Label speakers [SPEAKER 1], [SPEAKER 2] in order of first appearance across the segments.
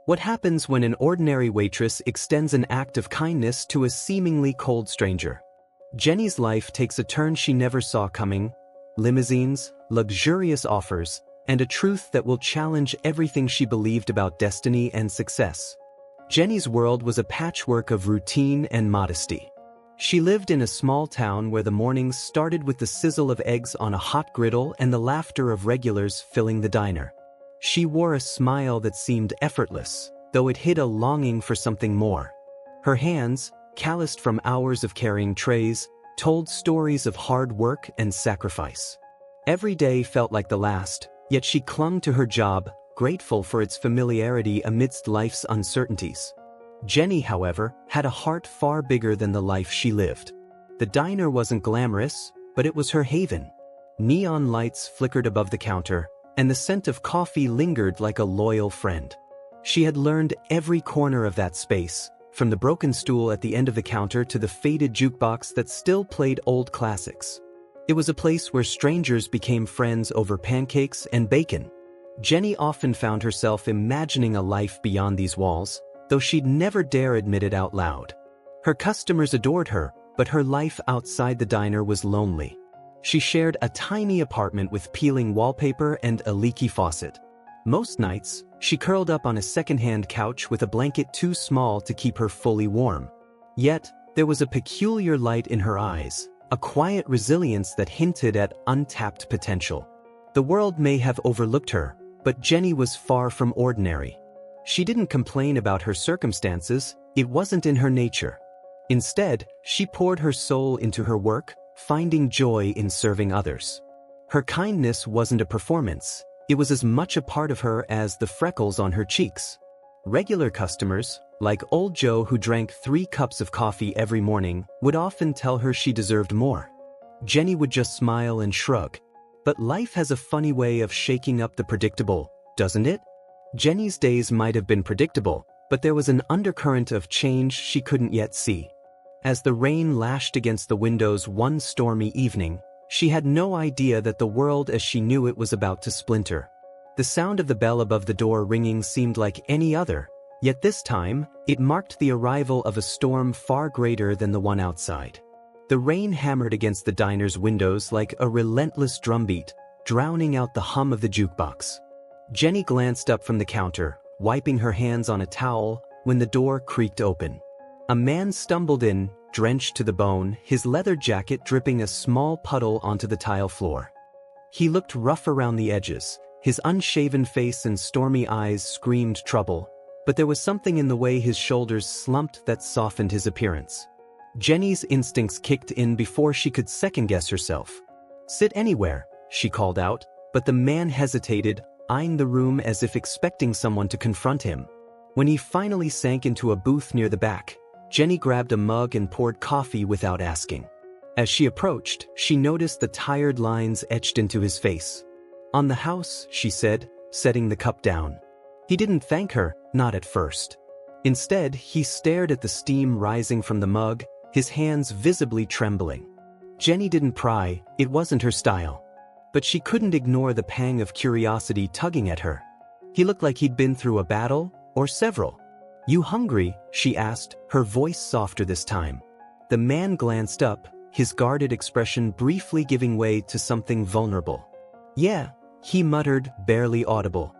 [SPEAKER 1] What happens when an ordinary waitress extends an act of kindness to a seemingly cold stranger? Jenny's life takes a turn she never saw coming: limousines, luxurious offers, and a truth that will challenge everything she believed about destiny and success. Jenny's world was a patchwork of routine and modesty. She lived in a small town where the mornings started with the sizzle of eggs on a hot griddle and the laughter of regulars filling the diner. She wore a smile that seemed effortless, though it hid a longing for something more. Her hands, calloused from hours of carrying trays, told stories of hard work and sacrifice. Every day felt like the last, yet she clung to her job, grateful for its familiarity amidst life's uncertainties. Jenny, however, had a heart far bigger than the life she lived. The diner wasn't glamorous, but it was her haven. Neon lights flickered above the counter, and the scent of coffee lingered like a loyal friend. She had learned every corner of that space, from the broken stool at the end of the counter to the faded jukebox that still played old classics. It was a place where strangers became friends over pancakes and bacon. Jenny often found herself imagining a life beyond these walls, though she'd never dare admit it out loud. Her customers adored her, but her life outside the diner was lonely. She shared a tiny apartment with peeling wallpaper and a leaky faucet. Most nights, she curled up on a second-hand couch with a blanket too small to keep her fully warm. Yet, there was a peculiar light in her eyes, a quiet resilience that hinted at untapped potential. The world may have overlooked her, but Jenny was far from ordinary. She didn't complain about her circumstances; it wasn't in her nature. Instead, she poured her soul into her work, finding joy in serving others. Her kindness wasn't a performance; it was as much a part of her as the freckles on her cheeks. Regular customers, like old Joe who drank 3 cups of coffee every morning, would often tell her she deserved more. Jenny would just smile and shrug. But life has a funny way of shaking up the predictable, doesn't it? Jenny's days might have been predictable, but there was an undercurrent of change she couldn't yet see. As the rain lashed against the windows one stormy evening, she had no idea that the world as she knew it was about to splinter. The sound of the bell above the door ringing seemed like any other, yet this time, it marked the arrival of a storm far greater than the one outside. The rain hammered against the diner's windows like a relentless drumbeat, drowning out the hum of the jukebox. Jenny glanced up from the counter, wiping her hands on a towel, when the door creaked open. A man stumbled in, drenched to the bone, his leather jacket dripping a small puddle onto the tile floor. He looked rough around the edges, his unshaven face and stormy eyes screamed trouble, but there was something in the way his shoulders slumped that softened his appearance. Jenny's instincts kicked in before she could second-guess herself. "Sit anywhere," she called out, but the man hesitated, eyeing the room as if expecting someone to confront him. When he finally sank into a booth near the back, Jenny grabbed a mug and poured coffee without asking. As she approached, she noticed the tired lines etched into his face. "On the house," she said, setting the cup down. He didn't thank her, not at first. Instead, he stared at the steam rising from the mug, his hands visibly trembling. Jenny didn't pry; it wasn't her style. But she couldn't ignore the pang of curiosity tugging at her. He looked like he'd been through a battle, or several. "You hungry?" she asked, her voice softer this time. The man glanced up, his guarded expression briefly giving way to something vulnerable. "Yeah," he muttered, barely audible.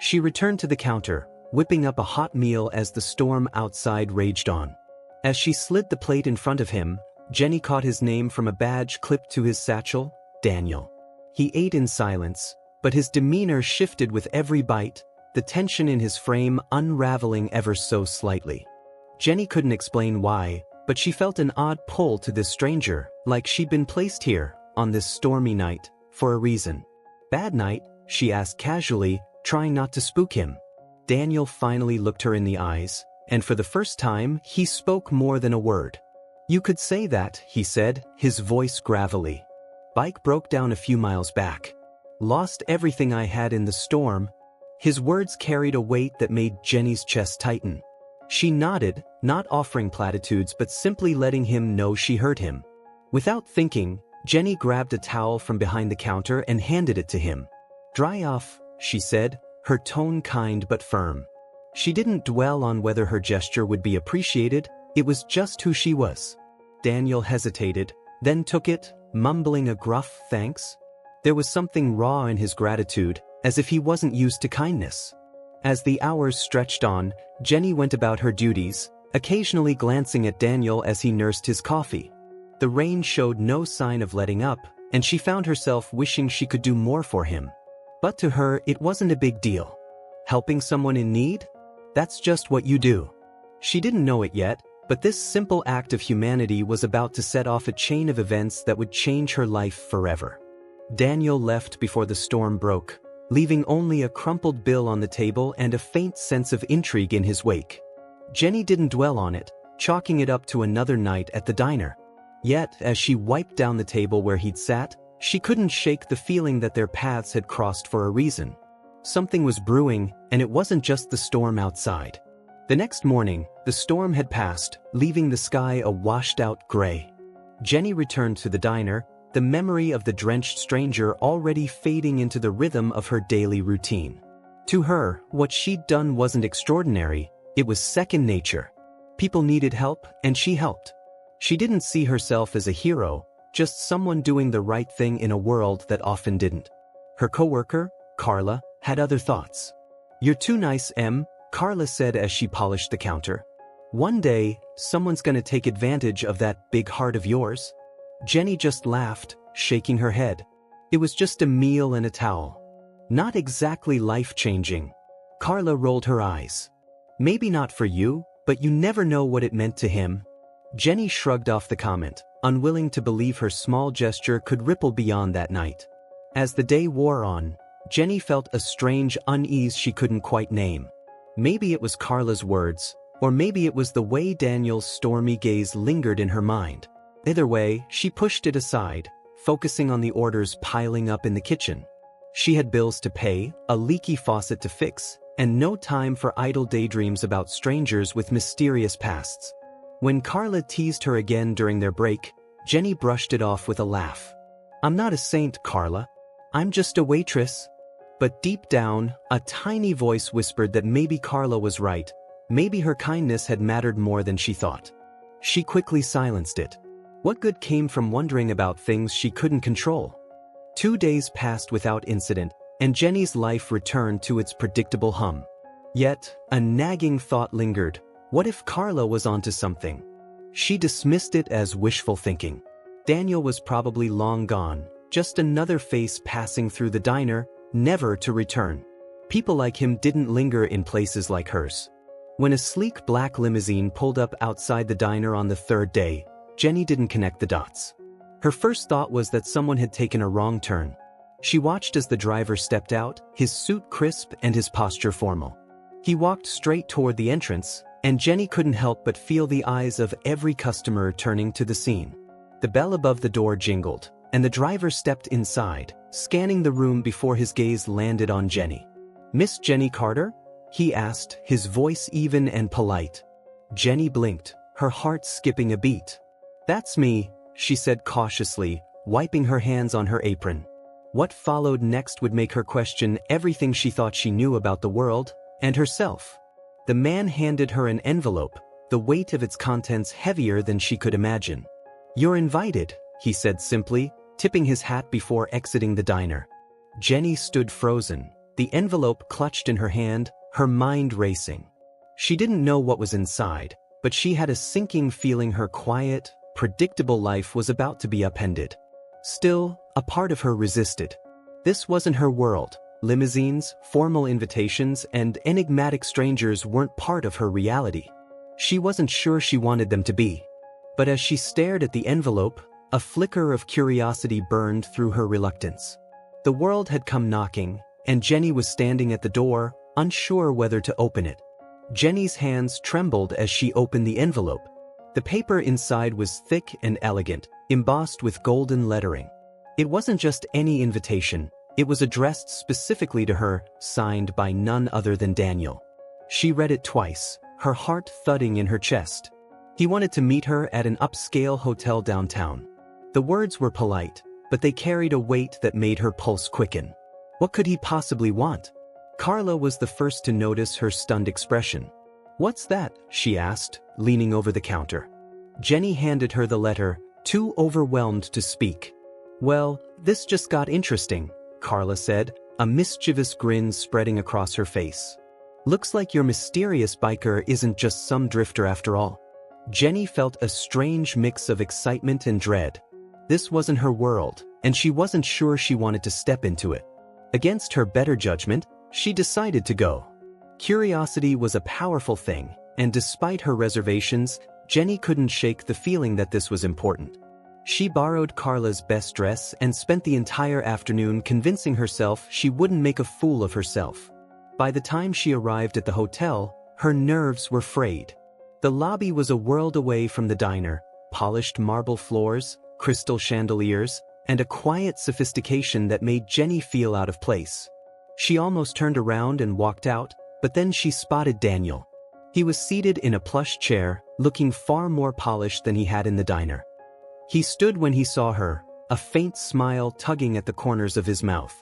[SPEAKER 1] She returned to the counter, whipping up a hot meal as the storm outside raged on. As she slid the plate in front of him, Jenny caught his name from a badge clipped to his satchel: Daniel. He ate in silence, but his demeanor shifted with every bite, the tension in his frame unraveling ever so slightly. Jenny couldn't explain why, but she felt an odd pull to this stranger, like she'd been placed here, on this stormy night, for a reason. "Bad night?" she asked casually, trying not to spook him. Daniel finally looked her in the eyes, and for the first time, he spoke more than a word. "You could say that," he said, his voice gravelly. "Bike broke down a few miles back. Lost everything I had in the storm." His words carried a weight that made Jenny's chest tighten. She nodded, not offering platitudes but simply letting him know she heard him. Without thinking, Jenny grabbed a towel from behind the counter and handed it to him. "Dry off," she said, her tone kind but firm. She didn't dwell on whether her gesture would be appreciated, it was just who she was. Daniel hesitated, then took it, mumbling a gruff thanks. There was something raw in his gratitude, as if he wasn't used to kindness. As the hours stretched on, Jenny went about her duties, occasionally glancing at Daniel as he nursed his coffee. The rain showed no sign of letting up, and she found herself wishing she could do more for him. But to her, it wasn't a big deal. Helping someone in need? That's just what you do. She didn't know it yet, but this simple act of humanity was about to set off a chain of events that would change her life forever. Daniel left before the storm broke, leaving only a crumpled bill on the table and a faint sense of intrigue in his wake. Jenny didn't dwell on it, chalking it up to another night at the diner. Yet, as she wiped down the table where he'd sat, she couldn't shake the feeling that their paths had crossed for a reason. Something was brewing, and it wasn't just the storm outside. The next morning, the storm had passed, leaving the sky a washed-out gray. Jenny returned to the diner, the memory of the drenched stranger already fading into the rhythm of her daily routine. To her, what she'd done wasn't extraordinary, it was second nature. People needed help, and she helped. She didn't see herself as a hero, just someone doing the right thing in a world that often didn't. Her coworker, Carla, had other thoughts. "You're too nice, Em," Carla said as she polished the counter. "One day, someone's gonna take advantage of that big heart of yours." Jenny just laughed, shaking her head. It was just a meal and a towel. Not exactly life-changing. Carla rolled her eyes. "Maybe not for you, but you never know what it meant to him." Jenny shrugged off the comment, unwilling to believe her small gesture could ripple beyond that night. As the day wore on, Jenny felt a strange unease she couldn't quite name. Maybe it was Carla's words, or maybe it was the way Daniel's stormy gaze lingered in her mind. Either way, she pushed it aside, focusing on the orders piling up in the kitchen. She had bills to pay, a leaky faucet to fix, and no time for idle daydreams about strangers with mysterious pasts. When Carla teased her again during their break, Jenny brushed it off with a laugh. "I'm not a saint, Carla. I'm just a waitress." But deep down, a tiny voice whispered that maybe Carla was right, maybe her kindness had mattered more than she thought. She quickly silenced it. What good came from wondering about things she couldn't control? 2 days passed without incident, and Jenny's life returned to its predictable hum. Yet, a nagging thought lingered. What if Carla was onto something? She dismissed it as wishful thinking. Daniel was probably long gone, just another face passing through the diner, never to return. People like him didn't linger in places like hers. When a sleek black limousine pulled up outside the diner on the third day, Jenny didn't connect the dots. Her first thought was that someone had taken a wrong turn. She watched as the driver stepped out, his suit crisp and his posture formal. He walked straight toward the entrance, and Jenny couldn't help but feel the eyes of every customer turning to the scene. The bell above the door jingled, and the driver stepped inside, scanning the room before his gaze landed on Jenny. "Miss Jenny Carter?" he asked, his voice even and polite. Jenny blinked, her heart skipping a beat. "That's me," she said cautiously, wiping her hands on her apron. What followed next would make her question everything she thought she knew about the world, and herself. The man handed her an envelope, the weight of its contents heavier than she could imagine. "You're invited," he said simply, tipping his hat before exiting the diner. Jenny stood frozen, the envelope clutched in her hand, her mind racing. She didn't know what was inside, but she had a sinking feeling her quiet, predictable life was about to be upended. Still, a part of her resisted. This wasn't her world. Limousines, formal invitations, and enigmatic strangers weren't part of her reality. She wasn't sure she wanted them to be. But as she stared at the envelope, a flicker of curiosity burned through her reluctance. The world had come knocking, and Jenny was standing at the door, unsure whether to open it. Jenny's hands trembled as she opened the envelope. The paper inside was thick and elegant, embossed with golden lettering. It wasn't just any invitation, it was addressed specifically to her, signed by none other than Daniel. She read it twice, her heart thudding in her chest. He wanted to meet her at an upscale hotel downtown. The words were polite, but they carried a weight that made her pulse quicken. What could he possibly want? Carla was the first to notice her stunned expression. "What's that?" she asked, leaning over the counter. Jenny handed her the letter, too overwhelmed to speak. "Well, this just got interesting," Carla said, a mischievous grin spreading across her face. "Looks like your mysterious biker isn't just some drifter after all." Jenny felt a strange mix of excitement and dread. This wasn't her world, and she wasn't sure she wanted to step into it. Against her better judgment, she decided to go. Curiosity was a powerful thing, and despite her reservations, Jenny couldn't shake the feeling that this was important. She borrowed Carla's best dress and spent the entire afternoon convincing herself she wouldn't make a fool of herself. By the time she arrived at the hotel, her nerves were frayed. The lobby was a world away from the diner, polished marble floors, crystal chandeliers, and a quiet sophistication that made Jenny feel out of place. She almost turned around and walked out, but then she spotted Daniel. He was seated in a plush chair, looking far more polished than he had in the diner. He stood when he saw her, a faint smile tugging at the corners of his mouth.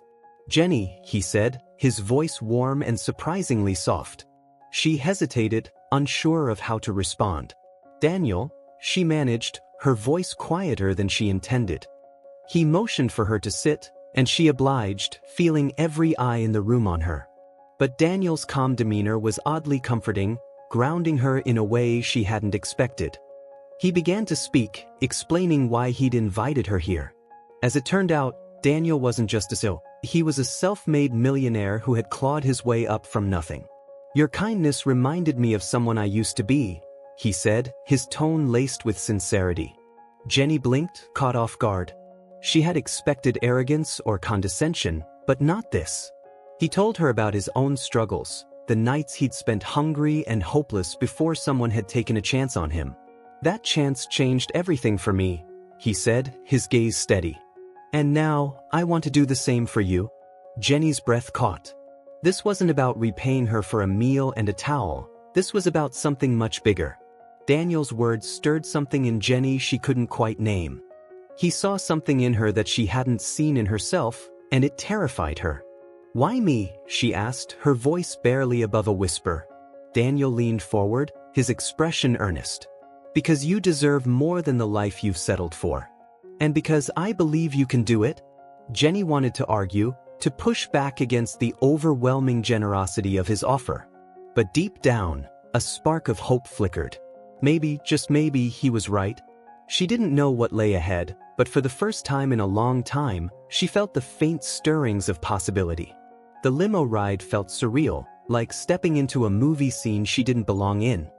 [SPEAKER 1] "Jenny," he said, his voice warm and surprisingly soft. She hesitated, unsure of how to respond. "Daniel," she managed, her voice quieter than she intended. He motioned for her to sit, and she obliged, feeling every eye in the room on her. But Daniel's calm demeanor was oddly comforting, grounding her in a way she hadn't expected. He began to speak, explaining why he'd invited her here. As it turned out, Daniel wasn't just a SEAL. He was a self-made millionaire who had clawed his way up from nothing. "Your kindness reminded me of someone I used to be," he said, his tone laced with sincerity. Jenny blinked, caught off guard. She had expected arrogance or condescension, but not this. He told her about his own struggles, the nights he'd spent hungry and hopeless before someone had taken a chance on him. "That chance changed everything for me," he said, his gaze steady. "And now, I want to do the same for you." Jenny's breath caught. This wasn't about repaying her for a meal and a towel. This was about something much bigger. Daniel's words stirred something in Jenny she couldn't quite name. He saw something in her that she hadn't seen in herself, and it terrified her. "Why me?" she asked, her voice barely above a whisper. Daniel leaned forward, his expression earnest. "Because you deserve more than the life you've settled for. And because I believe you can do it." Jenny wanted to argue, to push back against the overwhelming generosity of his offer. But deep down, a spark of hope flickered. Maybe, just maybe, he was right. She didn't know what lay ahead, but for the first time in a long time, she felt the faint stirrings of possibility. The limo ride felt surreal, like stepping into a movie scene she didn't belong in.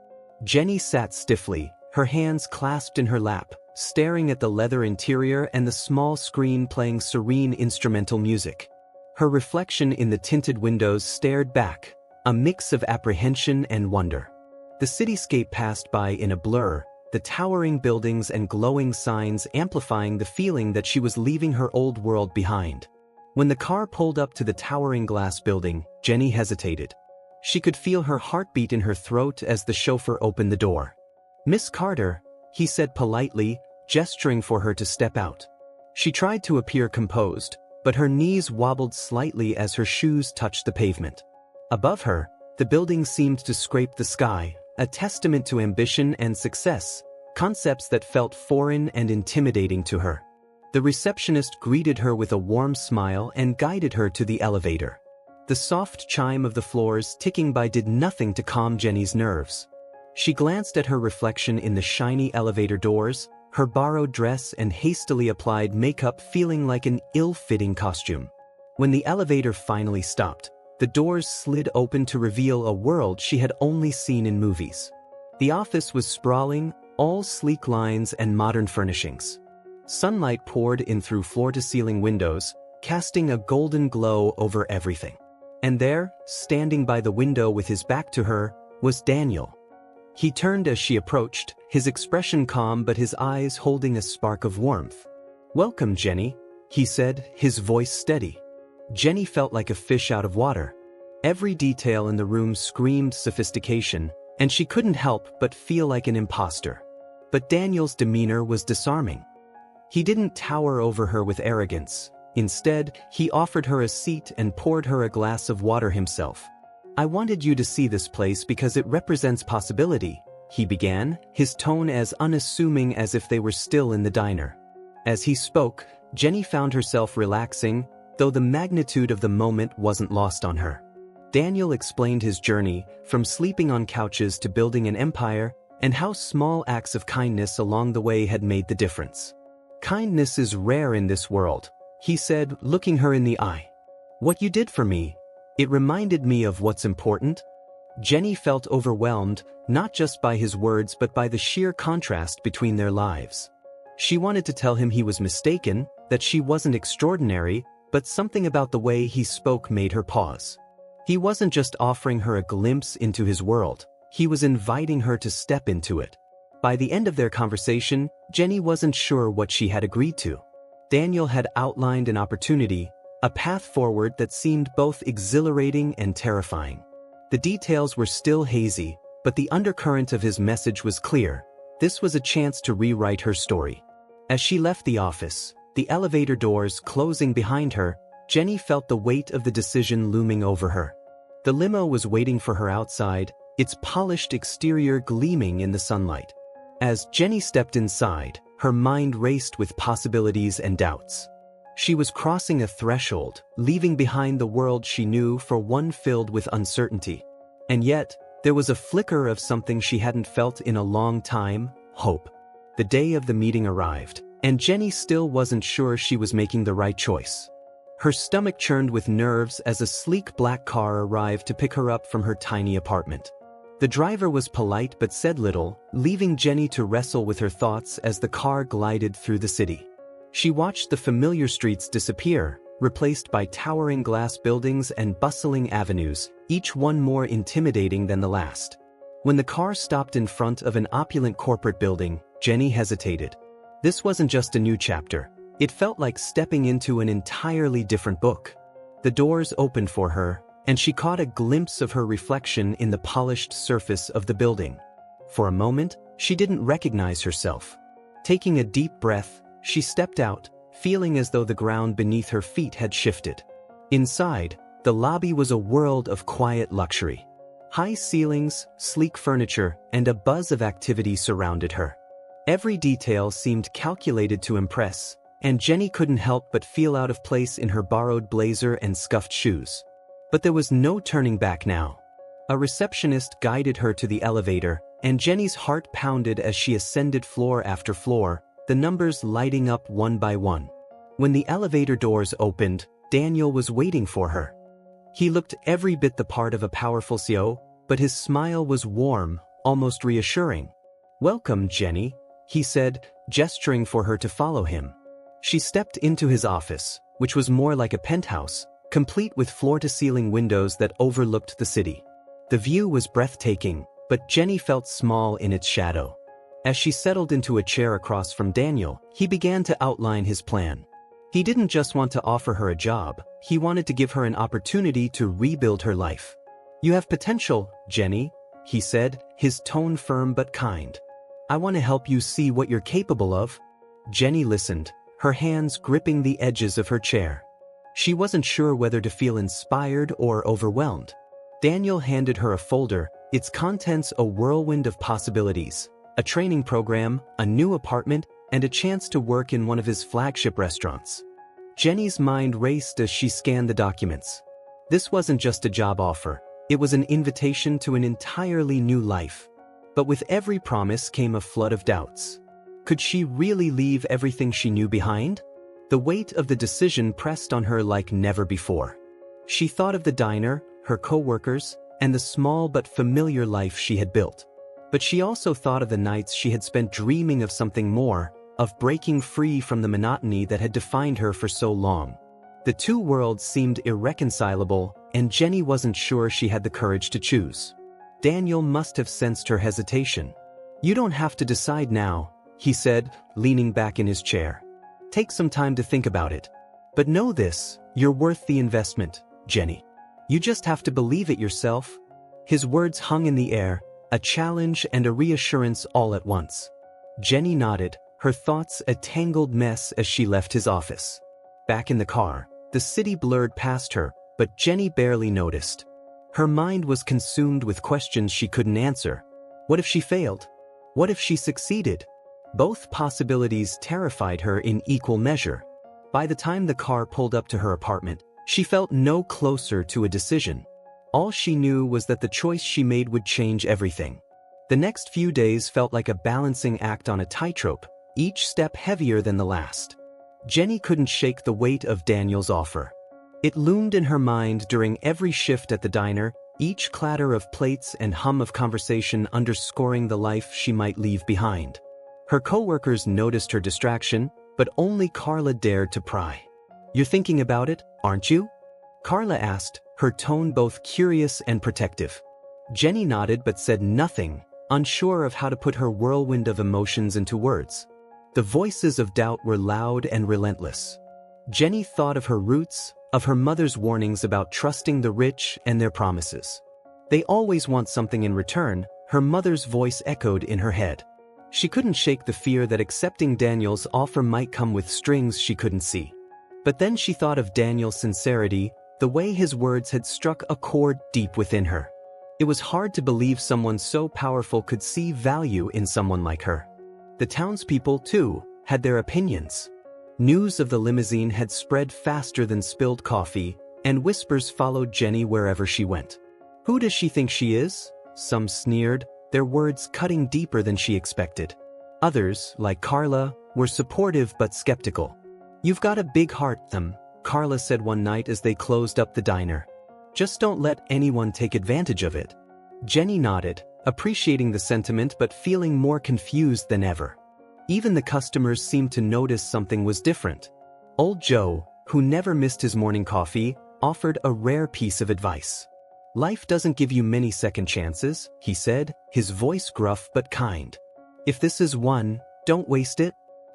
[SPEAKER 1] Jenny sat stiffly, her hands clasped in her lap, staring at the leather interior and the small screen playing serene instrumental music. Her reflection in the tinted windows stared back, a mix of apprehension and wonder. The cityscape passed by in a blur, the towering buildings and glowing signs amplifying the feeling that she was leaving her old world behind. When the car pulled up to the towering glass building, Jenny hesitated. She could feel her heartbeat in her throat as the chauffeur opened the door. "Miss Carter," he said politely, gesturing for her to step out. She tried to appear composed, but her knees wobbled slightly as her shoes touched the pavement. Above her, the building seemed to scrape the sky, a testament to ambition and success, concepts that felt foreign and intimidating to her. The receptionist greeted her with a warm smile and guided her to the elevator. The soft chime of the floors ticking by did nothing to calm Jenny's nerves. She glanced at her reflection in the shiny elevator doors, her borrowed dress and hastily applied makeup feeling like an ill-fitting costume. When the elevator finally stopped, the doors slid open to reveal a world she had only seen in movies. The office was sprawling, all sleek lines and modern furnishings. Sunlight poured in through floor-to-ceiling windows, casting a golden glow over everything. And there, standing by the window with his back to her, was Daniel. He turned as she approached, his expression calm but his eyes holding a spark of warmth. "Welcome, Jenny," he said, his voice steady. Jenny felt like a fish out of water. Every detail in the room screamed sophistication, and she couldn't help but feel like an imposter. But Daniel's demeanor was disarming. He didn't tower over her with arrogance. Instead, he offered her a seat and poured her a glass of water himself. "I wanted you to see this place because it represents possibility," he began, his tone as unassuming as if they were still in the diner. As he spoke, Jenny found herself relaxing, though the magnitude of the moment wasn't lost on her. Daniel explained his journey, from sleeping on couches to building an empire, and how small acts of kindness along the way had made the difference. "Kindness is rare in this world," he said, looking her in the eye. "What you did for me, it reminded me of what's important." Jenny felt overwhelmed, not just by his words but by the sheer contrast between their lives. She wanted to tell him he was mistaken, that she wasn't extraordinary, but something about the way he spoke made her pause. He wasn't just offering her a glimpse into his world, he was inviting her to step into it. By the end of their conversation, Jenny wasn't sure what she had agreed to. Daniel had outlined an opportunity, a path forward that seemed both exhilarating and terrifying. The details were still hazy, but the undercurrent of his message was clear. This was a chance to rewrite her story. As she left the office, the elevator doors closing behind her, Jenny felt the weight of the decision looming over her. The limo was waiting for her outside, its polished exterior gleaming in the sunlight. As Jenny stepped inside, her mind raced with possibilities and doubts. She was crossing a threshold, leaving behind the world she knew for one filled with uncertainty. And yet, there was a flicker of something she hadn't felt in a long time: hope. The day of the meeting arrived, and Jenny still wasn't sure she was making the right choice. Her stomach churned with nerves as a sleek black car arrived to pick her up from her tiny apartment. The driver was polite but said little, leaving Jenny to wrestle with her thoughts as the car glided through the city. She watched the familiar streets disappear, replaced by towering glass buildings and bustling avenues, each one more intimidating than the last. When the car stopped in front of an opulent corporate building, Jenny hesitated. This wasn't just a new chapter. It felt like stepping into an entirely different book. The doors opened for her, and she caught a glimpse of her reflection in the polished surface of the building. For a moment, she didn't recognize herself. Taking a deep breath, she stepped out, feeling as though the ground beneath her feet had shifted. Inside, the lobby was a world of quiet luxury. High ceilings, sleek furniture, and a buzz of activity surrounded her. Every detail seemed calculated to impress, and Jenny couldn't help but feel out of place in her borrowed blazer and scuffed shoes. But there was no turning back now. A receptionist guided her to the elevator, and Jenny's heart pounded as she ascended floor after floor, the numbers lighting up one by one. When the elevator doors opened, Daniel was waiting for her. He looked every bit the part of a powerful CEO, but his smile was warm, almost reassuring. "Welcome, Jenny," he said, gesturing for her to follow him. She stepped into his office, which was more like a penthouse, complete with floor-to-ceiling windows that overlooked the city. The view was breathtaking, but Jenny felt small in its shadow. As she settled into a chair across from Daniel, he began to outline his plan. He didn't just want to offer her a job, he wanted to give her an opportunity to rebuild her life. "You have potential, Jenny," he said, his tone firm but kind. "I want to help you see what you're capable of." Jenny listened, her hands gripping the edges of her chair. She wasn't sure whether to feel inspired or overwhelmed. Daniel handed her a folder, its contents a whirlwind of possibilities: a training program, a new apartment, and a chance to work in one of his flagship restaurants. Jenny's mind raced as she scanned the documents. This wasn't just a job offer, it was an invitation to an entirely new life. But with every promise came a flood of doubts. Could she really leave everything she knew behind? The weight of the decision pressed on her like never before. She thought of the diner, her co-workers, and the small but familiar life she had built. But she also thought of the nights she had spent dreaming of something more, of breaking free from the monotony that had defined her for so long. The two worlds seemed irreconcilable, and Jenny wasn't sure she had the courage to choose. Daniel must have sensed her hesitation. "You don't have to decide now," he said, leaning back in his chair. "Take some time to think about it. But know this, you're worth the investment, Jenny. You just have to believe it yourself." His words hung in the air, a challenge and a reassurance all at once. Jenny nodded, her thoughts a tangled mess as she left his office. Back in the car, the city blurred past her, but Jenny barely noticed. Her mind was consumed with questions she couldn't answer. What if she failed? What if she succeeded? Both possibilities terrified her in equal measure. By the time the car pulled up to her apartment, she felt no closer to a decision. All she knew was that the choice she made would change everything. The next few days felt like a balancing act on a tightrope, each step heavier than the last. Jenny couldn't shake the weight of Daniel's offer. It loomed in her mind during every shift at the diner, each clatter of plates and hum of conversation underscoring the life she might leave behind. Her coworkers noticed her distraction, but only Carla dared to pry. "You're thinking about it, aren't you?" Carla asked, her tone both curious and protective. Jenny nodded but said nothing, unsure of how to put her whirlwind of emotions into words. The voices of doubt were loud and relentless. Jenny thought of her roots, of her mother's warnings about trusting the rich and their promises. "They always want something in return," her mother's voice echoed in her head. She couldn't shake the fear that accepting Daniel's offer might come with strings she couldn't see. But then she thought of Daniel's sincerity, the way his words had struck a chord deep within her. It was hard to believe someone so powerful could see value in someone like her. The townspeople, too, had their opinions. News of the limousine had spread faster than spilled coffee, and whispers followed Jenny wherever she went. "Who does she think she is?" Some sneered, their words cutting deeper than she expected. Others, like Carla, were supportive but skeptical. "You've got a big heart, Carla said one night as they closed up the diner. "Just don't let anyone take advantage of it." Jenny nodded, appreciating the sentiment but feeling more confused than ever. Even the customers seemed to notice something was different. Old Joe, who never missed his morning coffee, offered a rare piece of advice. "Life doesn't give you many second chances," he said, his voice gruff but kind. "If this is one, don't waste it."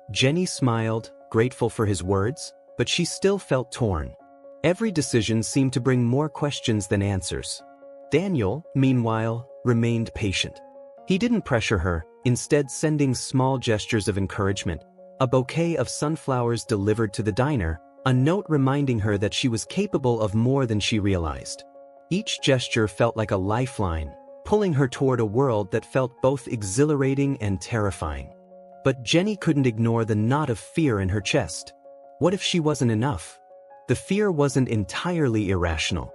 [SPEAKER 1] Jenny smiled, grateful for his words, but she still felt torn. Every decision seemed to bring more questions than answers. Daniel, meanwhile, remained patient. He didn't pressure her, instead sending small gestures of encouragement, a bouquet of sunflowers delivered to the diner, a note reminding her that she was capable of more than she realized. Each gesture felt like a lifeline, pulling her toward a world that felt both exhilarating and terrifying. But Jenny couldn't ignore the knot of fear in her chest. What if she wasn't enough? The fear wasn't entirely irrational.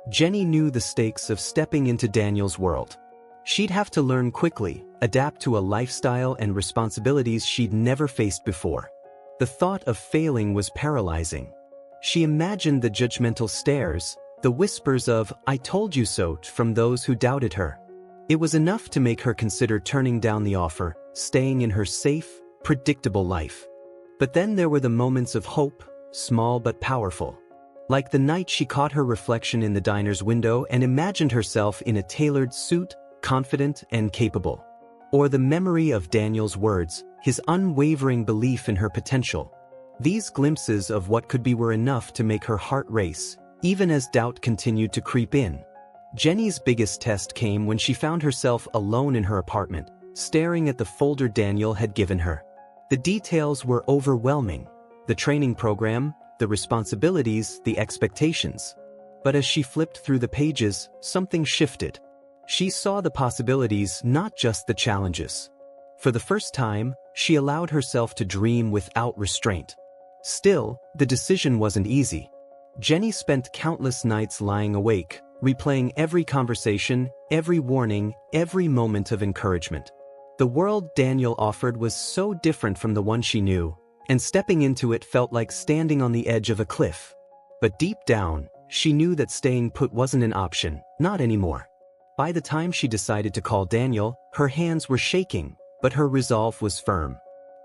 [SPEAKER 1] Jenny knew the stakes of stepping into Daniel's world. She'd have to learn quickly, adapt to a lifestyle and responsibilities she'd never faced before. The thought of failing was paralyzing. She imagined the judgmental stares, the whispers of "I told you so" from those who doubted her. It was enough to make her consider turning down the offer, staying in her safe, predictable life. But then there were the moments of hope, small but powerful. Like the night she caught her reflection in the diner's window and imagined herself in a tailored suit, confident and capable. Or the memory of Daniel's words, his unwavering belief in her potential. These glimpses of what could be were enough to make her heart race, even as doubt continued to creep in. Jenny's biggest test came when she found herself alone in her apartment, staring at the folder Daniel had given her. The details were overwhelming. The training program, the responsibilities, the expectations. But as she flipped through the pages, something shifted. She saw the possibilities, not just the challenges. For the first time, she allowed herself to dream without restraint. Still, the decision wasn't easy. Jenny spent countless nights lying awake, replaying every conversation, every warning, every moment of encouragement. The world Daniel offered was so different from the one she knew, and stepping into it felt like standing on the edge of a cliff. But deep down, she knew that staying put wasn't an option, not anymore. By the time she decided to call Daniel, her hands were shaking, but her resolve was firm.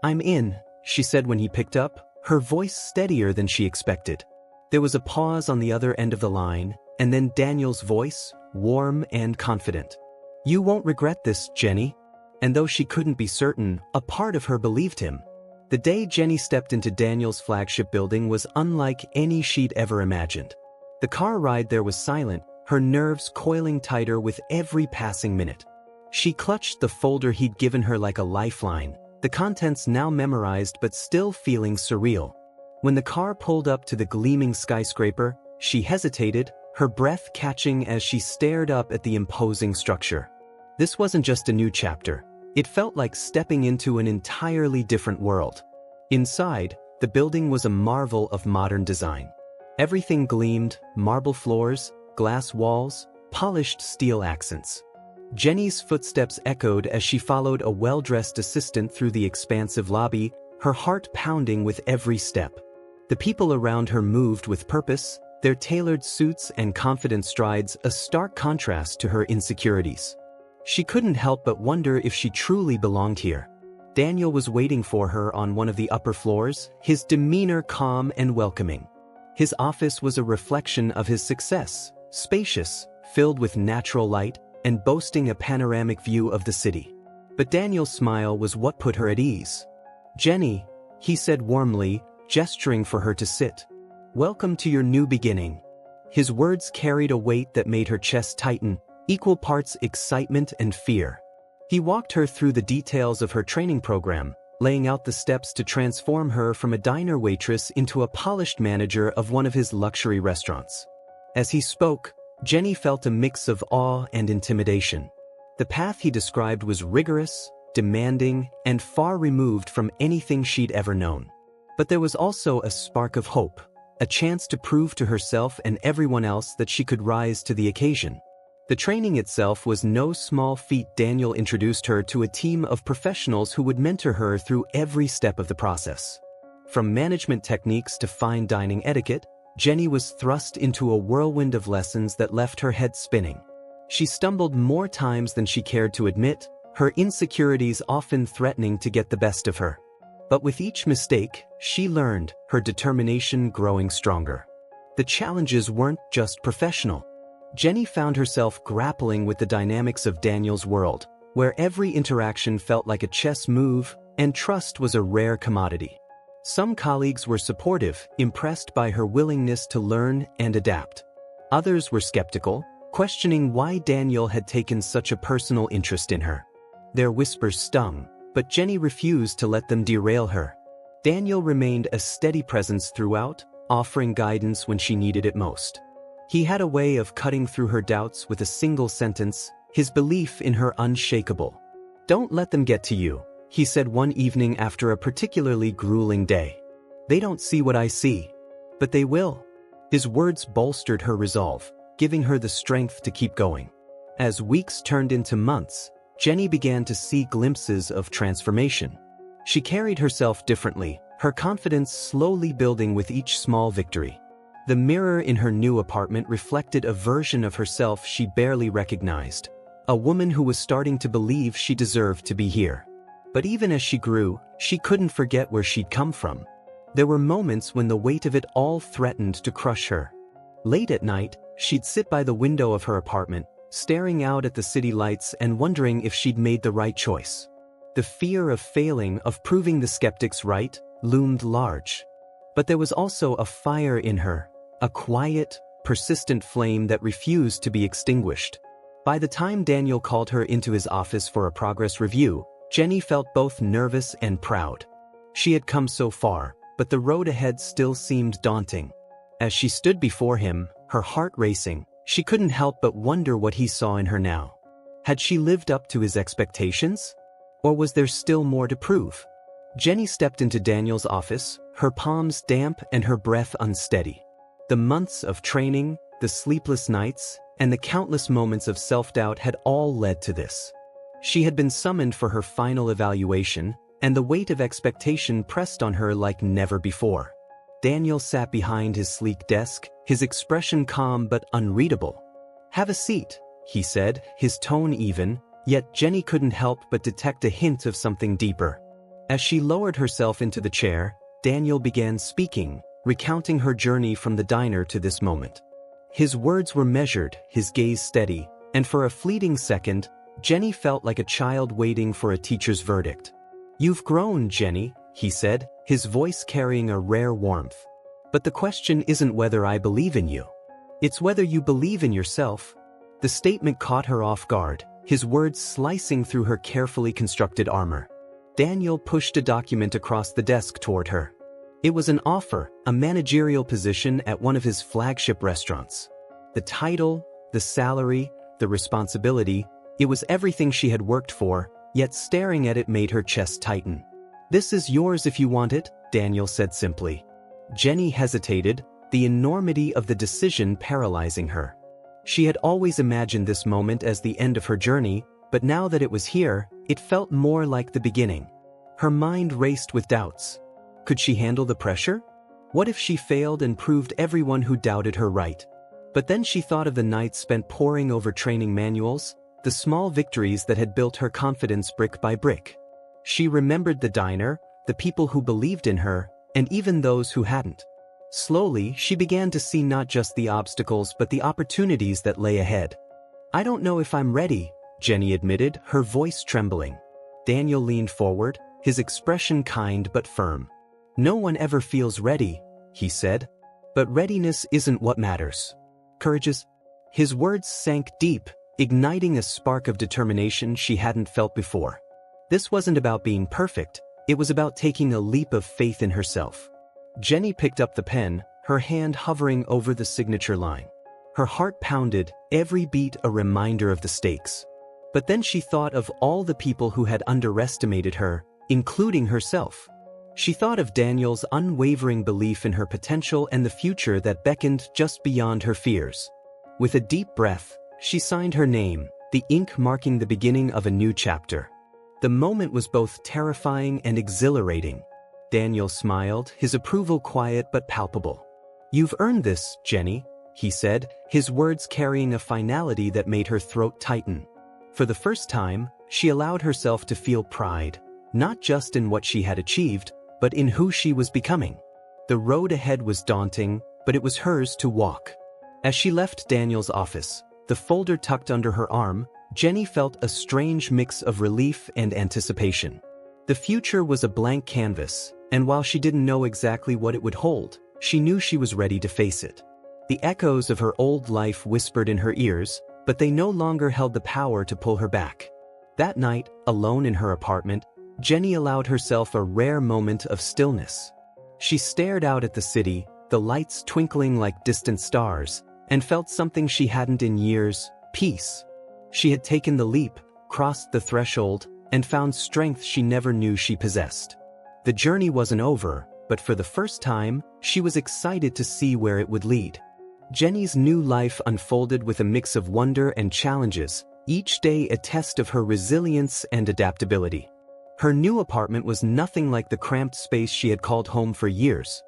[SPEAKER 1] "I'm in," she said when he picked up, her voice steadier than she expected. There was a pause on the other end of the line, and then Daniel's voice, warm and confident. "You won't regret this, Jenny." And though she couldn't be certain, a part of her believed him. The day Jenny stepped into Daniel's flagship building was unlike any she'd ever imagined. The car ride there was silent, her nerves coiling tighter with every passing minute. She clutched the folder he'd given her like a lifeline, the contents now memorized but still feeling surreal. When the car pulled up to the gleaming skyscraper, she hesitated, her breath catching as she stared up at the imposing structure. This wasn't just a new chapter. It felt like stepping into an entirely different world. Inside, the building was a marvel of modern design. Everything gleamed: marble floors, glass walls, polished steel accents. Jenny's footsteps echoed as she followed a well-dressed assistant through the expansive lobby, her heart pounding with every step. The people around her moved with purpose, their tailored suits and confident strides a stark contrast to her insecurities. She couldn't help but wonder if she truly belonged here. Daniel was waiting for her on one of the upper floors, his demeanor calm and welcoming. His office was a reflection of his success, spacious, filled with natural light, and boasting a panoramic view of the city. But Daniel's smile was what put her at ease. "Jenny," he said warmly, gesturing for her to sit. "Welcome to your new beginning." His words carried a weight that made her chest tighten, equal parts excitement and fear. He walked her through the details of her training program, laying out the steps to transform her from a diner waitress into a polished manager of one of his luxury restaurants. As he spoke, Jenny felt a mix of awe and intimidation. The path he described was rigorous, demanding, and far removed from anything she'd ever known. But there was also a spark of hope, a chance to prove to herself and everyone else that she could rise to the occasion. The training itself was no small feat. Daniel introduced her to a team of professionals who would mentor her through every step of the process. From management techniques to fine dining etiquette, Jenny was thrust into a whirlwind of lessons that left her head spinning. She stumbled more times than she cared to admit, her insecurities often threatening to get the best of her. But with each mistake, she learned, her determination growing stronger. The challenges weren't just professional. Jenny found herself grappling with the dynamics of Daniel's world, where every interaction felt like a chess move, and trust was a rare commodity. Some colleagues were supportive, impressed by her willingness to learn and adapt. Others were skeptical, questioning why Daniel had taken such a personal interest in her. Their whispers stung, but Jenny refused to let them derail her. Daniel remained a steady presence throughout, offering guidance when she needed it most. He had a way of cutting through her doubts with a single sentence, his belief in her unshakable. "Don't let them get to you," he said one evening after a particularly grueling day. "They don't see what I see. But they will." His words bolstered her resolve, giving her the strength to keep going. As weeks turned into months, Jenny began to see glimpses of transformation. She carried herself differently, her confidence slowly building with each small victory. The mirror in her new apartment reflected a version of herself she barely recognized, a woman who was starting to believe she deserved to be here. But even as she grew, she couldn't forget where she'd come from. There were moments when the weight of it all threatened to crush her. Late at night, she'd sit by the window of her apartment, staring out at the city lights and wondering if she'd made the right choice. The fear of failing, of proving the skeptics right, loomed large. But there was also a fire in her, a quiet, persistent flame that refused to be extinguished. By the time Daniel called her into his office for a progress review, Jenny felt both nervous and proud. She had come so far, but the road ahead still seemed daunting. As she stood before him, her heart racing, she couldn't help but wonder what he saw in her now. Had she lived up to his expectations? Or was there still more to prove? Jenny stepped into Daniel's office, her palms damp and her breath unsteady. The months of training, the sleepless nights, and the countless moments of self-doubt had all led to this. She had been summoned for her final evaluation, and the weight of expectation pressed on her like never before. Daniel sat behind his sleek desk, his expression calm but unreadable. "Have a seat," he said, his tone even, yet Jenny couldn't help but detect a hint of something deeper. As she lowered herself into the chair, Daniel began speaking, recounting her journey from the diner to this moment. His words were measured, his gaze steady, and for a fleeting second, Jenny felt like a child waiting for a teacher's verdict. "You've grown, Jenny," he said, his voice carrying a rare warmth. "But the question isn't whether I believe in you. It's whether you believe in yourself." The statement caught her off guard, his words slicing through her carefully constructed armor. Daniel pushed a document across the desk toward her. It was an offer, a managerial position at one of his flagship restaurants. The title, the salary, the responsibility, it was everything she had worked for, yet staring at it made her chest tighten. "This is yours if you want it," Daniel said simply. Jenny hesitated, the enormity of the decision paralyzing her. She had always imagined this moment as the end of her journey, but now that it was here, it felt more like the beginning. Her mind raced with doubts. Could she handle the pressure? What if she failed and proved everyone who doubted her right? But then she thought of the nights spent poring over training manuals, the small victories that had built her confidence brick by brick. She remembered the diner, the people who believed in her, and even those who hadn't. Slowly, she began to see not just the obstacles but the opportunities that lay ahead. "I don't know if I'm ready," Jenny admitted, her voice trembling. Daniel leaned forward, his expression kind but firm. "No one ever feels ready," he said. "But readiness isn't what matters. Courage is." His words sank deep, igniting a spark of determination she hadn't felt before. This wasn't about being perfect, it was about taking a leap of faith in herself. Jenny picked up the pen, her hand hovering over the signature line. Her heart pounded, every beat a reminder of the stakes. But then she thought of all the people who had underestimated her, including herself. She thought of Daniel's unwavering belief in her potential and the future that beckoned just beyond her fears. With a deep breath, she signed her name, the ink marking the beginning of a new chapter. The moment was both terrifying and exhilarating. Daniel smiled, his approval quiet but palpable. "You've earned this, Jenny," he said, his words carrying a finality that made her throat tighten. For the first time, she allowed herself to feel pride, not just in what she had achieved, but in who she was becoming. The road ahead was daunting, but it was hers to walk. As she left Daniel's office, the folder tucked under her arm, Jenny felt a strange mix of relief and anticipation. The future was a blank canvas, and while she didn't know exactly what it would hold, she knew she was ready to face it. The echoes of her old life whispered in her ears, but they no longer held the power to pull her back. That night, alone in her apartment, Jenny allowed herself a rare moment of stillness. She stared out at the city, the lights twinkling like distant stars, and felt something she hadn't in years: peace. She had taken the leap, crossed the threshold, and found strength she never knew she possessed. The journey wasn't over, but for the first time, she was excited to see where it would lead. Jenny's new life unfolded with a mix of wonder and challenges, each day a test of her resilience and adaptability. Her new apartment was nothing like the cramped space she had called home for years.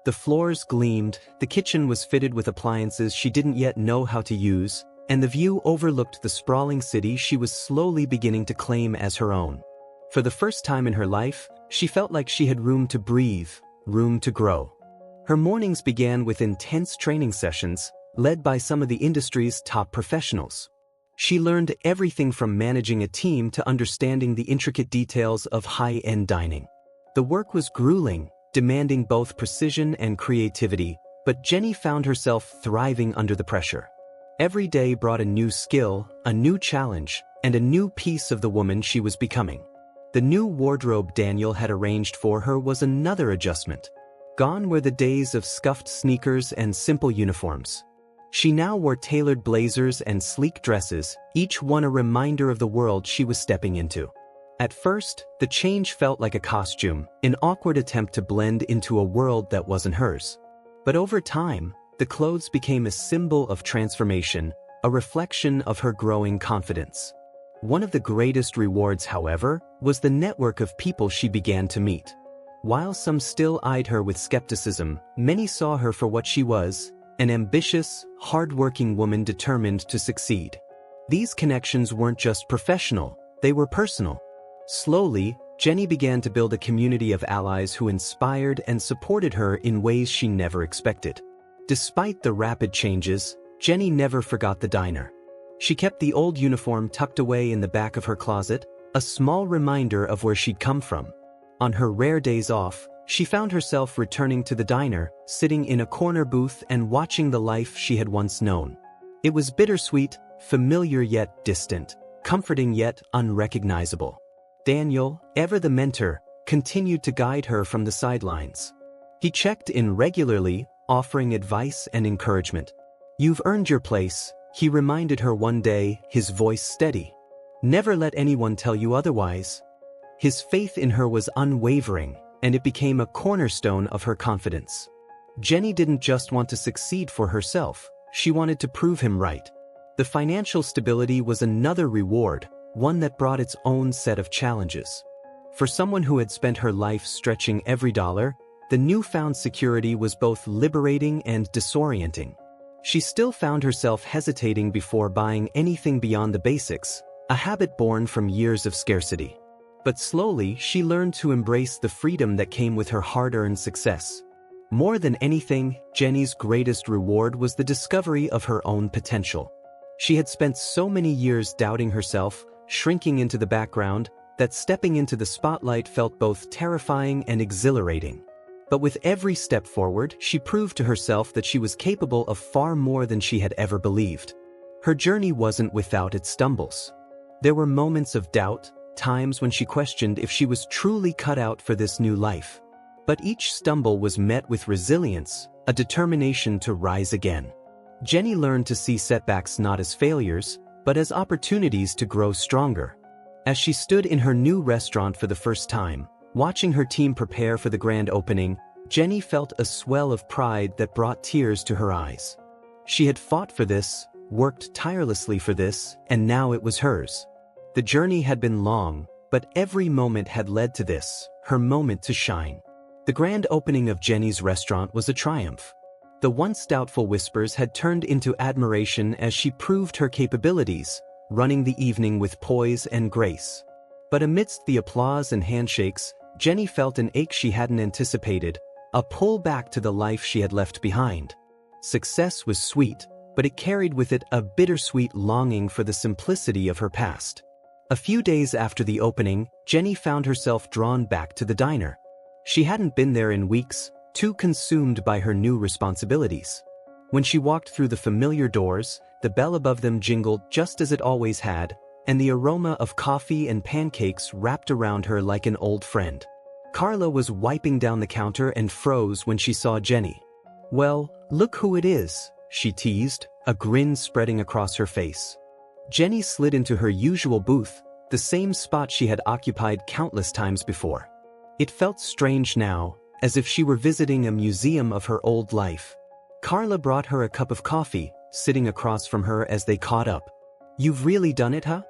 [SPEAKER 1] The floors gleamed, the kitchen was fitted with appliances she didn't yet know how to use, and the view overlooked the sprawling city she was slowly beginning to claim as her own. For the first time in her life, she felt like she had room to breathe, room to grow. Her mornings began with intense training sessions, led by some of the industry's top professionals. She learned everything from managing a team to understanding the intricate details of high-end dining. The work was grueling, demanding both precision and creativity, but Jenny found herself thriving under the pressure. Every day brought a new skill, a new challenge, and a new piece of the woman she was becoming. The new wardrobe Daniel had arranged for her was another adjustment. Gone were the days of scuffed sneakers and simple uniforms. She now wore tailored blazers and sleek dresses, each one a reminder of the world she was stepping into. At first, the change felt like a costume, an awkward attempt to blend into a world that wasn't hers. But over time, the clothes became a symbol of transformation, a reflection of her growing confidence. One of the greatest rewards, however, was the network of people she began to meet. While some still eyed her with skepticism, many saw her for what she was: an ambitious, hard-working woman determined to succeed. These connections weren't just professional, they were personal. Slowly, Jenny began to build a community of allies who inspired and supported her in ways she never expected. Despite the rapid changes, Jenny never forgot the diner. She kept the old uniform tucked away in the back of her closet, a small reminder of where she'd come from. On her rare days off, she found herself returning to the diner, sitting in a corner booth and watching the life she had once known. It was bittersweet, familiar yet distant, comforting yet unrecognizable. Daniel, ever the mentor, continued to guide her from the sidelines. He checked in regularly, offering advice and encouragement. "You've earned your place," he reminded her one day, his voice steady. "Never let anyone tell you otherwise." His faith in her was unwavering, and it became a cornerstone of her confidence. Jenny didn't just want to succeed for herself, she wanted to prove him right. The financial stability was another reward, one that brought its own set of challenges. For someone who had spent her life stretching every dollar, the newfound security was both liberating and disorienting. She still found herself hesitating before buying anything beyond the basics, a habit born from years of scarcity. But slowly, she learned to embrace the freedom that came with her hard-earned success. More than anything, Jenny's greatest reward was the discovery of her own potential. She had spent so many years doubting herself, shrinking into the background, that stepping into the spotlight felt both terrifying and exhilarating. But with every step forward, she proved to herself that she was capable of far more than she had ever believed. Her journey wasn't without its stumbles. There were moments of doubt, times when she questioned if she was truly cut out for this new life. But each stumble was met with resilience, a determination to rise again. Jenny learned to see setbacks not as failures, but as opportunities to grow stronger. As she stood in her new restaurant for the first time, watching her team prepare for the grand opening, Jenny felt a swell of pride that brought tears to her eyes. She had fought for this, worked tirelessly for this, and now it was hers. The journey had been long, but every moment had led to this, her moment to shine. The grand opening of Jenny's restaurant was a triumph. The once doubtful whispers had turned into admiration as she proved her capabilities, running the evening with poise and grace. But amidst the applause and handshakes, Jenny felt an ache she hadn't anticipated, a pull back to the life she had left behind. Success was sweet, but it carried with it a bittersweet longing for the simplicity of her past. A few days after the opening, Jenny found herself drawn back to the diner. She hadn't been there in weeks, too consumed by her new responsibilities. When she walked through the familiar doors, the bell above them jingled just as it always had, and the aroma of coffee and pancakes wrapped around her like an old friend. Carla was wiping down the counter and froze when she saw Jenny. "Well, look who it is," she teased, a grin spreading across her face. Jenny slid into her usual booth, the same spot she had occupied countless times before. It felt strange now, as if she were visiting a museum of her old life. Carla brought her a cup of coffee, sitting across from her as they caught up. "You've really done it, huh?"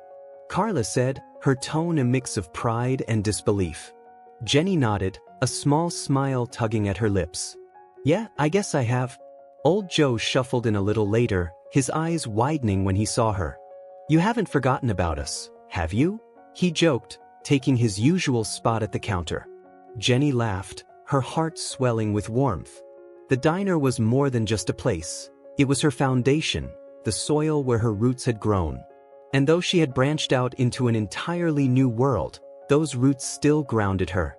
[SPEAKER 1] Carla said, her tone a mix of pride and disbelief. Jenny nodded, a small smile tugging at her lips. "Yeah, I guess I have." Old Joe shuffled in a little later, his eyes widening when he saw her. "You haven't forgotten about us, have you?" he joked, taking his usual spot at the counter. Jenny laughed, her heart swelling with warmth. The diner was more than just a place. It was her foundation, the soil where her roots had grown. And though she had branched out into an entirely new world, those roots still grounded her.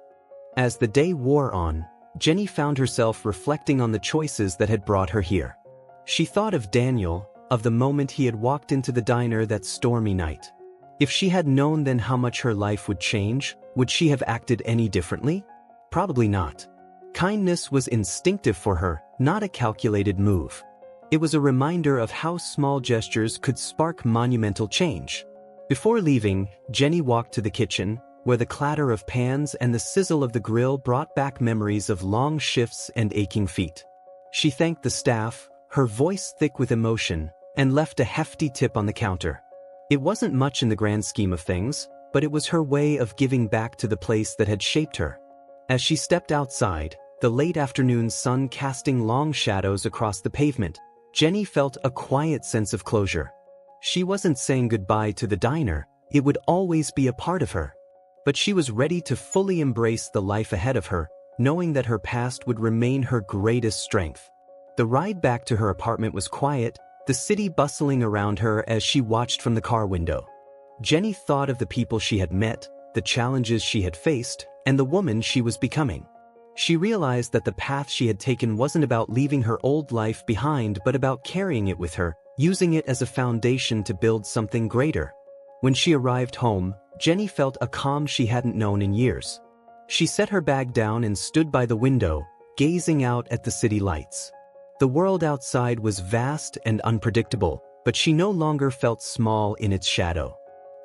[SPEAKER 1] As the day wore on, Jenny found herself reflecting on the choices that had brought her here. She thought of Daniel, of the moment he had walked into the diner that stormy night. If she had known then how much her life would change, would she have acted any differently? Probably not. Kindness was instinctive for her, not a calculated move. It was a reminder of how small gestures could spark monumental change. Before leaving, Jenny walked to the kitchen, where the clatter of pans and the sizzle of the grill brought back memories of long shifts and aching feet. She thanked the staff, her voice thick with emotion, and left a hefty tip on the counter. It wasn't much in the grand scheme of things, but it was her way of giving back to the place that had shaped her. As she stepped outside, the late afternoon sun casting long shadows across the pavement, Jenny felt a quiet sense of closure. She wasn't saying goodbye to the diner, it would always be a part of her. But she was ready to fully embrace the life ahead of her, knowing that her past would remain her greatest strength. The ride back to her apartment was quiet, the city bustling around her as she watched from the car window. Jenny thought of the people she had met, the challenges she had faced, and the woman she was becoming. She realized that the path she had taken wasn't about leaving her old life behind but about carrying it with her, using it as a foundation to build something greater. When she arrived home, Jenny felt a calm she hadn't known in years. She set her bag down and stood by the window, gazing out at the city lights. The world outside was vast and unpredictable, but she no longer felt small in its shadow.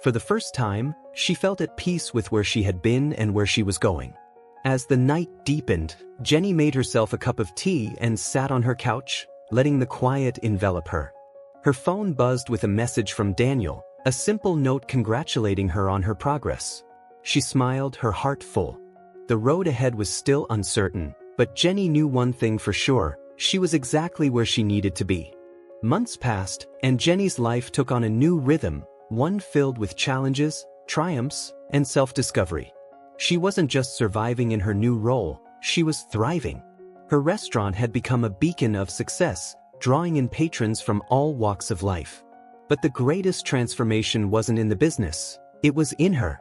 [SPEAKER 1] For the first time, she felt at peace with where she had been and where she was going. As the night deepened, Jenny made herself a cup of tea and sat on her couch, letting the quiet envelop her. Her phone buzzed with a message from Daniel, a simple note congratulating her on her progress. She smiled, her heart full. The road ahead was still uncertain, but Jenny knew one thing for sure: she was exactly where she needed to be. Months passed, and Jenny's life took on a new rhythm, one filled with challenges, triumphs, and self-discovery. She wasn't just surviving in her new role, she was thriving. Her restaurant had become a beacon of success, drawing in patrons from all walks of life. But the greatest transformation wasn't in the business, it was in her.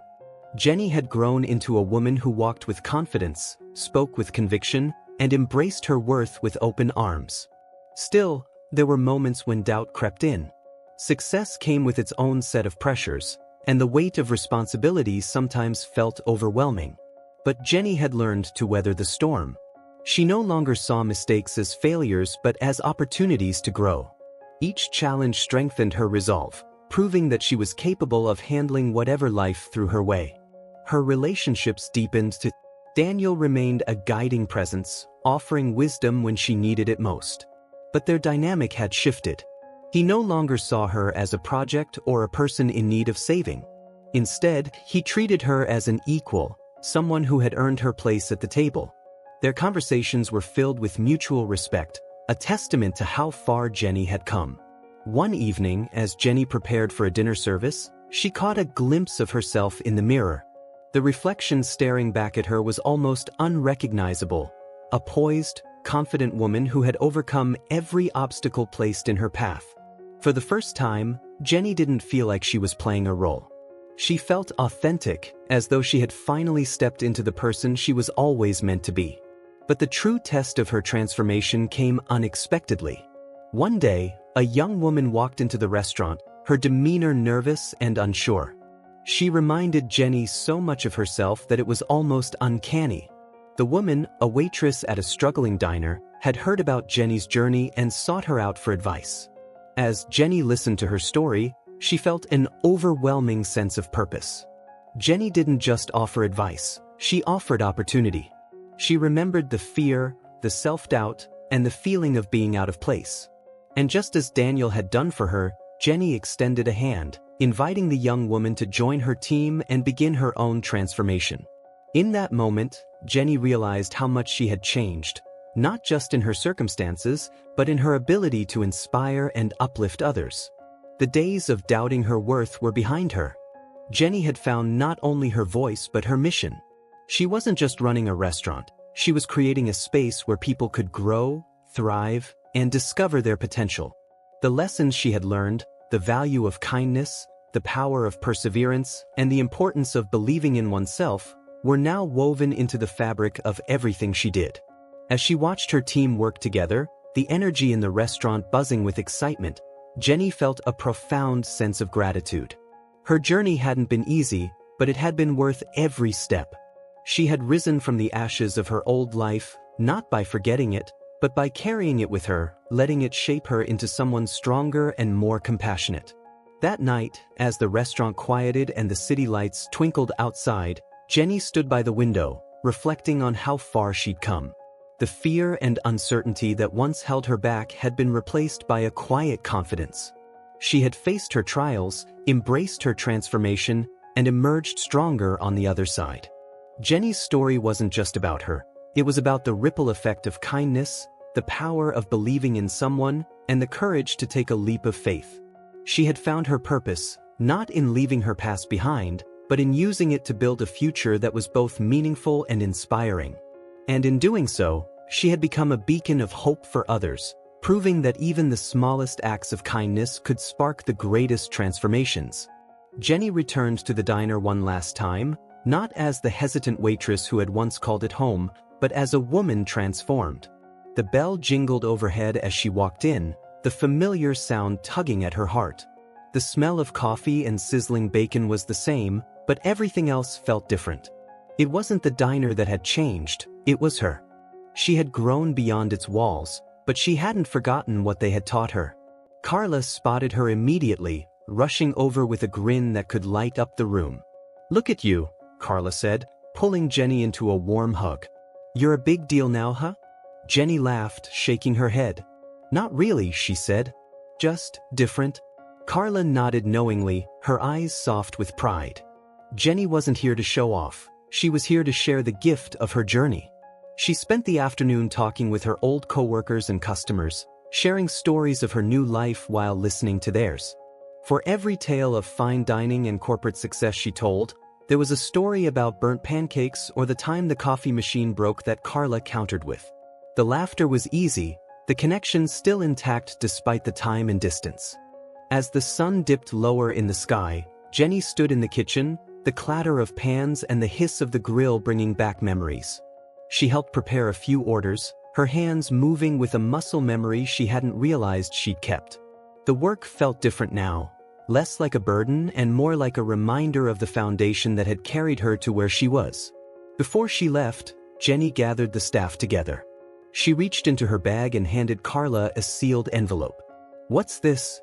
[SPEAKER 1] Jenny had grown into a woman who walked with confidence, spoke with conviction, and embraced her worth with open arms. Still, there were moments when doubt crept in. Success came with its own set of pressures, and the weight of responsibility sometimes felt overwhelming. But Jenny had learned to weather the storm. She no longer saw mistakes as failures but as opportunities to grow. Each challenge strengthened her resolve, proving that she was capable of handling whatever life threw her way. Her relationships deepened to Daniel remained a guiding presence, offering wisdom when she needed it most. But their dynamic had shifted. He no longer saw her as a project or a person in need of saving. Instead, he treated her as an equal, someone who had earned her place at the table. Their conversations were filled with mutual respect, a testament to how far Jenny had come. One evening, as Jenny prepared for a dinner service, she caught a glimpse of herself in the mirror. The reflection staring back at her was almost unrecognizable, a poised, confident woman who had overcome every obstacle placed in her path. For the first time, Jenny didn't feel like she was playing a role. She felt authentic, as though she had finally stepped into the person she was always meant to be. But the true test of her transformation came unexpectedly. One day, a young woman walked into the restaurant, her demeanor nervous and unsure. She reminded Jenny so much of herself that it was almost uncanny. The woman, a waitress at a struggling diner, had heard about Jenny's journey and sought her out for advice. As Jenny listened to her story, she felt an overwhelming sense of purpose. Jenny didn't just offer advice, she offered opportunity. She remembered the fear, the self-doubt, and the feeling of being out of place. And just as Daniel had done for her, Jenny extended a hand, inviting the young woman to join her team and begin her own transformation. In that moment, Jenny realized how much she had changed, not just in her circumstances, but in her ability to inspire and uplift others. The days of doubting her worth were behind her. Jenny had found not only her voice but her mission. She wasn't just running a restaurant, she was creating a space where people could grow, thrive, and discover their potential. The lessons she had learned, the value of kindness, the power of perseverance, and the importance of believing in oneself, were now woven into the fabric of everything she did. As she watched her team work together, the energy in the restaurant buzzing with excitement, Jenny felt a profound sense of gratitude. Her journey hadn't been easy, but it had been worth every step. She had risen from the ashes of her old life, not by forgetting it, but by carrying it with her, letting it shape her into someone stronger and more compassionate. That night, as the restaurant quieted and the city lights twinkled outside, Jenny stood by the window, reflecting on how far she'd come. The fear and uncertainty that once held her back had been replaced by a quiet confidence. She had faced her trials, embraced her transformation, and emerged stronger on the other side. Jenny's story wasn't just about her. It was about the ripple effect of kindness, the power of believing in someone, and the courage to take a leap of faith. She had found her purpose, not in leaving her past behind, but in using it to build a future that was both meaningful and inspiring. And in doing so, she had become a beacon of hope for others, proving that even the smallest acts of kindness could spark the greatest transformations. Jenny returned to the diner one last time, not as the hesitant waitress who had once called it home, but as a woman transformed. The bell jingled overhead as she walked in, the familiar sound tugging at her heart. The smell of coffee and sizzling bacon was the same, but everything else felt different. It wasn't the diner that had changed, it was her. She had grown beyond its walls, but she hadn't forgotten what they had taught her. Carla spotted her immediately, rushing over with a grin that could light up the room. "Look at you," Carla said, pulling Jenny into a warm hug. "You're a big deal now, huh?" Jenny laughed, shaking her head. "Not really," she said. "Just different." Carla nodded knowingly, her eyes soft with pride. Jenny wasn't here to show off. She was here to share the gift of her journey. She spent the afternoon talking with her old coworkers and customers, sharing stories of her new life while listening to theirs. For every tale of fine dining and corporate success she told, there was a story about burnt pancakes or the time the coffee machine broke that Carla countered with. The laughter was easy, the connection still intact despite the time and distance. As the sun dipped lower in the sky, Jenny stood in the kitchen, the clatter of pans and the hiss of the grill bringing back memories. She helped prepare a few orders, her hands moving with a muscle memory she hadn't realized she'd kept. The work felt different now, less like a burden and more like a reminder of the foundation that had carried her to where she was. Before she left, Jenny gathered the staff together. She reached into her bag and handed Carla a sealed envelope. "What's this?"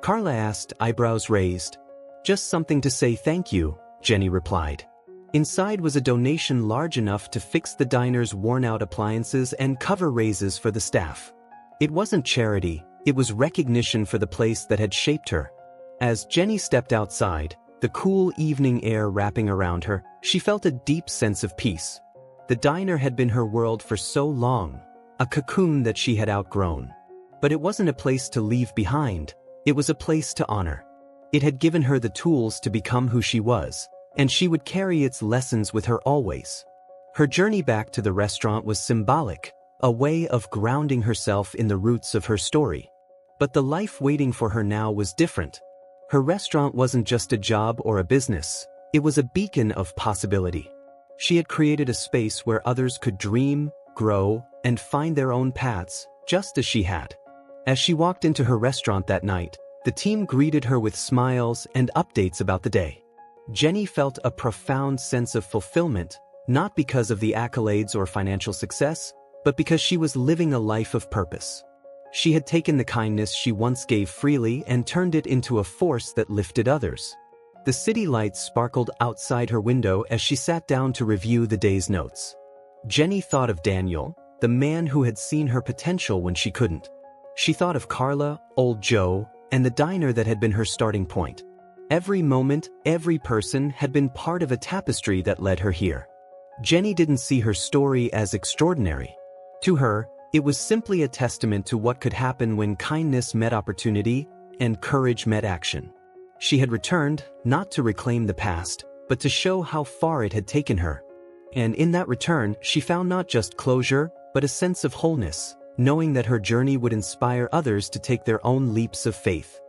[SPEAKER 1] Carla asked, eyebrows raised. "Just something to say thank you," Jenny replied. Inside was a donation large enough to fix the diner's worn-out appliances and cover raises for the staff. It wasn't charity, it was recognition for the place that had shaped her. As Jenny stepped outside, the cool evening air wrapping around her, she felt a deep sense of peace. The diner had been her world for so long, a cocoon that she had outgrown. But it wasn't a place to leave behind, it was a place to honor. It had given her the tools to become who she was, and she would carry its lessons with her always. Her journey back to the restaurant was symbolic, a way of grounding herself in the roots of her story. But the life waiting for her now was different. Her restaurant wasn't just a job or a business, it was a beacon of possibility. She had created a space where others could dream, grow, and find their own paths, just as she had. As she walked into her restaurant that night, the team greeted her with smiles and updates about the day. Jenny felt a profound sense of fulfillment, not because of the accolades or financial success, but because she was living a life of purpose. She had taken the kindness she once gave freely and turned it into a force that lifted others. The city lights sparkled outside her window as she sat down to review the day's notes. Jenny thought of Daniel, the man who had seen her potential when she couldn't. She thought of Carla, old Joe, and the diner that had been her starting point. Every moment, every person had been part of a tapestry that led her here. Jenny didn't see her story as extraordinary. To her, it was simply a testament to what could happen when kindness met opportunity and courage met action. She had returned, not to reclaim the past, but to show how far it had taken her. And in that return, she found not just closure, but a sense of wholeness, knowing that her journey would inspire others to take their own leaps of faith.